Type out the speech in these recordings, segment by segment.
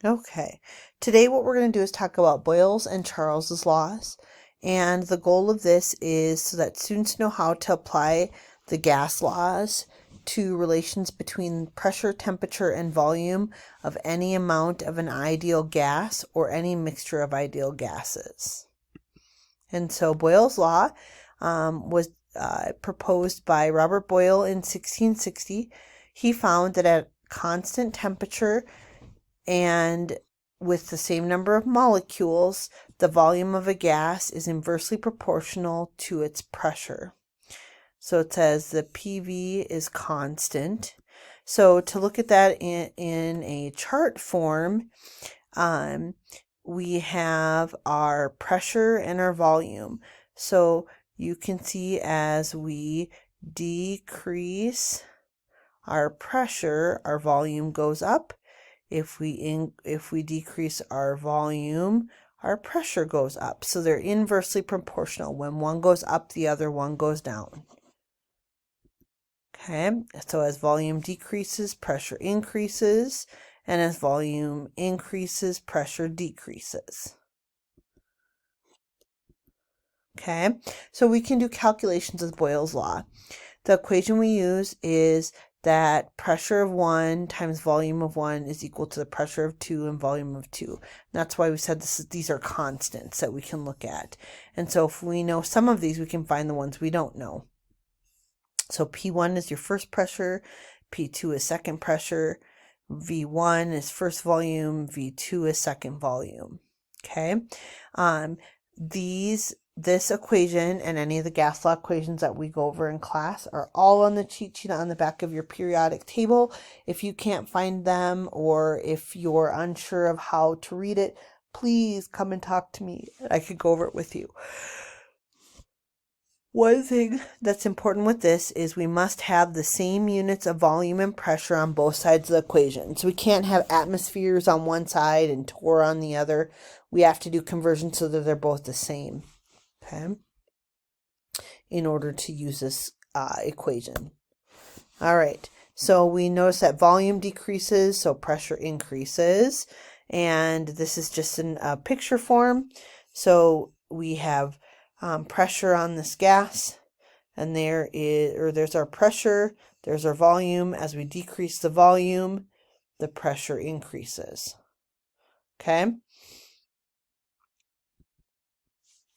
Okay, today what we're going to do is talk about Boyle's and Charles's laws. And the goal of this is so that students know how to apply the gas laws to relations between pressure, temperature, and volume of any amount of an ideal gas or any mixture of ideal gases. And so Boyle's law was proposed by Robert Boyle in 1660. He found that at constant temperature and with the same number of molecules, the volume of a gas is inversely proportional to its pressure. So it says the PV is constant. So to look at that in a chart form, we have our pressure and our volume. So you can see as we decrease our pressure, our volume goes up. If we decrease our volume, our pressure goes up. So they're inversely proportional. When one goes up, the other one goes down. Okay, so as volume decreases, pressure increases, and as volume increases, pressure decreases. Okay, so we can do calculations with Boyle's law. The equation we use is that pressure of 1 times volume of 1 is equal to the pressure of 2 and volume of 2. That's why we said these are constants that we can look at. And so if we know some of these, we can find the ones we don't know. So P1 is your first pressure, P2 is second pressure, V1 is first volume, V2 is second volume. Okay, this equation and any of the gas law equations that we go over in class are all on the cheat sheet on the back of your periodic table. If you can't find them or if you're unsure of how to read it, please come and talk to me. I could go over it with you. One thing that's important with this is we must have the same units of volume and pressure on both sides of the equation. So we can't have atmospheres on one side and torr on the other. We have to do conversion so that they're both the same. Okay, in order to use this equation. All right, so we notice that volume decreases, so pressure increases, and this is just in a picture form. So we have pressure on this gas, and there's our pressure, there's our volume. As we decrease the volume, the pressure increases. Okay.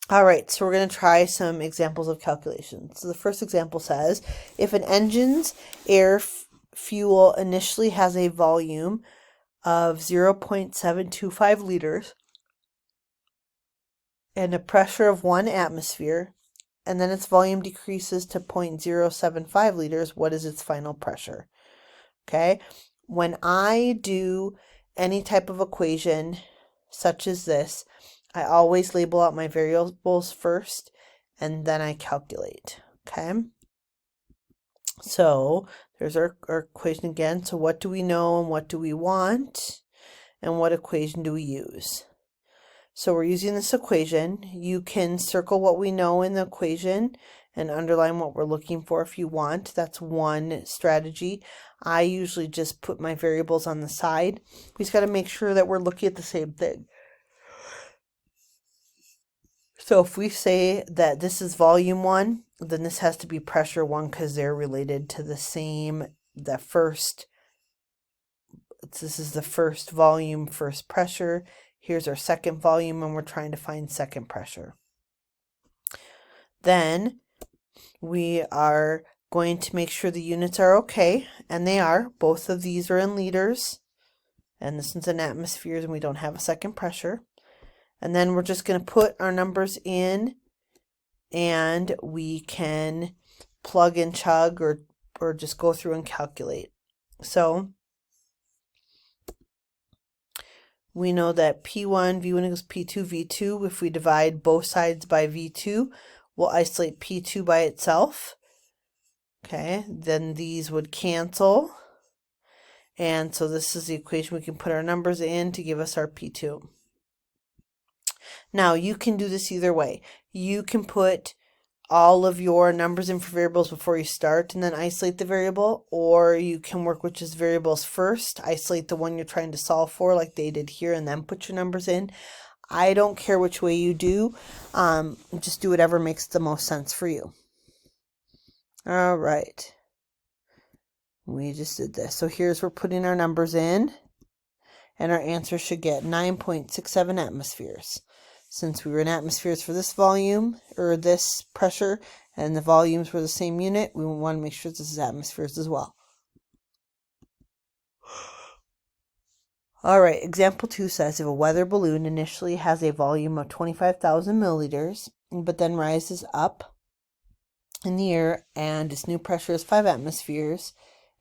All right, so we're going to try some examples of calculations. So the first example says, if an engine's air fuel initially has a volume of 0.725 liters and a pressure of 1 atmosphere, and then its volume decreases to 0.075 liters, what is its final pressure? Okay, when I do any type of equation such as this, I always label out my variables first and then I calculate. Okay, so there's our equation again. So what do we know and what do we want, and what equation do we use? So we're using this equation. You can circle what we know in the equation and underline what we're looking for if you want. That's one strategy. I usually just put my variables on the side. We just got to make sure that we're looking at the same thing. So if we say that this is volume 1, then this has to be pressure 1 because they're related to the same, this is the first volume, first pressure. Here's our second volume, and we're trying to find second pressure. Then we are going to make sure the units are okay, and they are. Both of these are in liters, and this one's in atmospheres, and we don't have a second pressure. And then we're just going to put our numbers in, and we can plug and chug or just go through and calculate. So we know that P1, V1 equals P2, V2. If we divide both sides by V2, we'll isolate P2 by itself. Okay, then these would cancel. And so this is the equation we can put our numbers in to give us our P2. Now you can do this either way. You can put all of your numbers in for variables before you start and then isolate the variable, or you can work with just variables first, isolate the one you're trying to solve for like they did here, and then put your numbers in. I don't care which way you do. Just do whatever makes the most sense for you. All right. We just did this. So here's we're putting our numbers in, and our answer should get 9.67 atmospheres. Since we were in atmospheres for this volume, or this pressure, and the volumes were the same unit, we want to make sure this is atmospheres as well. All right, example 2 says if a weather balloon initially has a volume of 25,000 milliliters, but then rises up in the air and its new pressure is 5 atmospheres,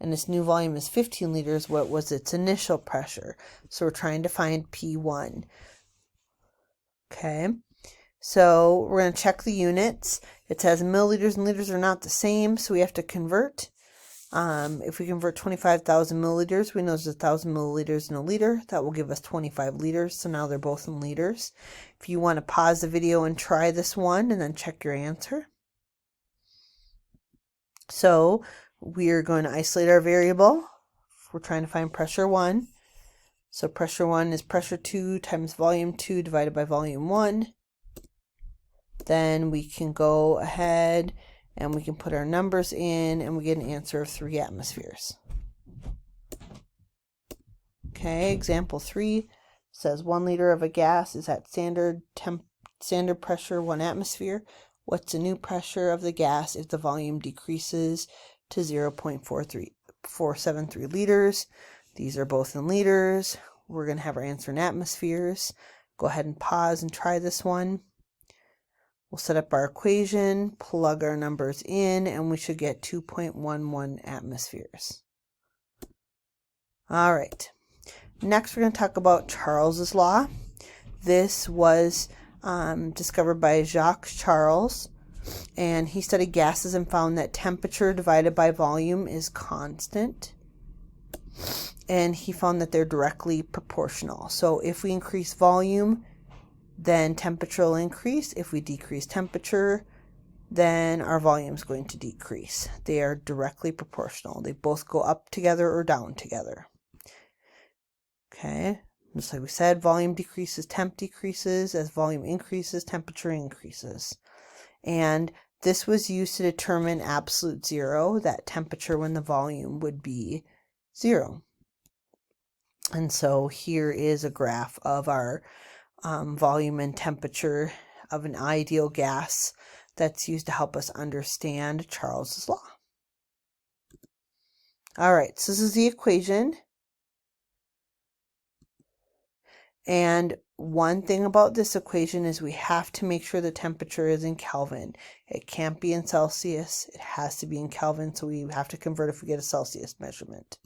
and its new volume is 15 liters, what was its initial pressure? So we're trying to find P1. Okay, so we're going to check the units. It says milliliters and liters are not the same, so we have to convert. If we convert 25,000 milliliters, we know there's 1,000 milliliters in a liter. That will give us 25 liters, so now they're both in liters. If you want to pause the video and try this one and then check your answer. So we're going to isolate our variable. We're trying to find pressure 1. So pressure 1 is pressure 2 times volume 2 divided by volume 1. Then we can go ahead and we can put our numbers in, and we get an answer of 3 atmospheres. Okay, example 3 says 1 liter of a gas is at standard pressure 1 atmosphere. What's the new pressure of the gas if the volume decreases to 0.473 liters? These are both in liters. We're going to have our answer in atmospheres. Go ahead and pause and try this one. We'll set up our equation, plug our numbers in, and we should get 2.11 atmospheres. All right. Next, we're going to talk about Charles's law. This was discovered by Jacques Charles, and he studied gases and found that temperature divided by volume is constant. And he found that they're directly proportional. So if we increase volume, then temperature will increase. If we decrease temperature, then our volume is going to decrease. They are directly proportional. They both go up together or down together. Okay, just like we said, volume decreases, temp decreases. As volume increases, temperature increases. And this was used to determine absolute zero, that temperature when the volume would be 0. And so here is a graph of our volume and temperature of an ideal gas that's used to help us understand Charles's law. All right, so this is the equation. And one thing about this equation is we have to make sure the temperature is in Kelvin. It can't be in Celsius. It has to be in Kelvin, so we have to convert if we get a Celsius measurement.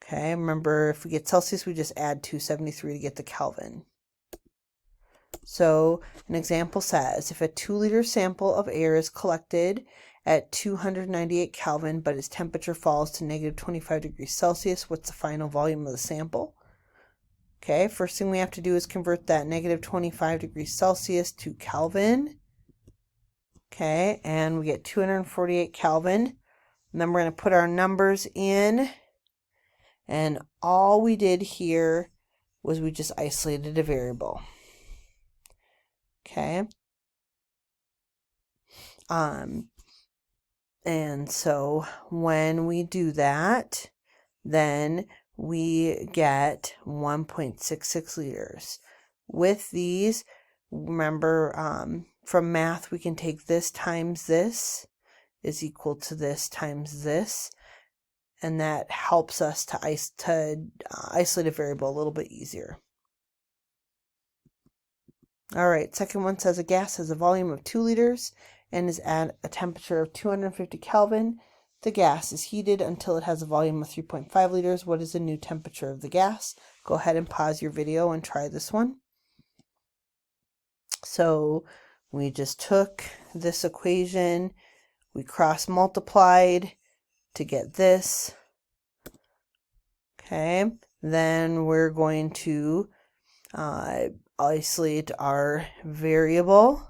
Okay, remember if we get Celsius, we just add 273 to get the Kelvin. So an example says, if a 2-liter sample of air is collected at 298 Kelvin, but its temperature falls to negative 25 degrees Celsius, what's the final volume of the sample? Okay, first thing we have to do is convert that negative 25 degrees Celsius to Kelvin. Okay, and we get 248 Kelvin. And then we're going to put our numbers in. And all we did here was we just isolated a variable. Okay. And so when we do that, then we get 1.66 liters. With these, remember, from math, we can take this times this is equal to this times this, and that helps us to isolate a variable a little bit easier. All right, second one says a gas has a volume of 2 liters and is at a temperature of 250 Kelvin. The gas is heated until it has a volume of 3.5 liters. What is the new temperature of the gas? Go ahead and pause your video and try this one. So we just took this equation, we cross multiplied to get this. Okay, then we're going to isolate our variable,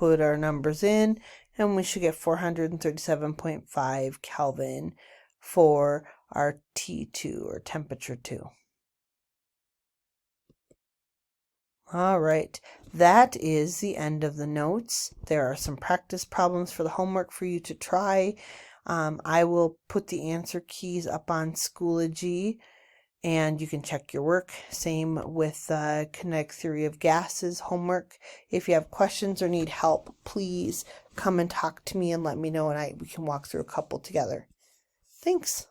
put our numbers in, and we should get 437.5 Kelvin for our T2, or temperature 2. All right, that is the end of the notes. There are some practice problems for the homework for you to try. I will put the answer keys up on Schoology, and you can check your work. Same with kinetic theory of gases homework. If you have questions or need help, please come and talk to me and let me know, and we can walk through a couple together. Thanks.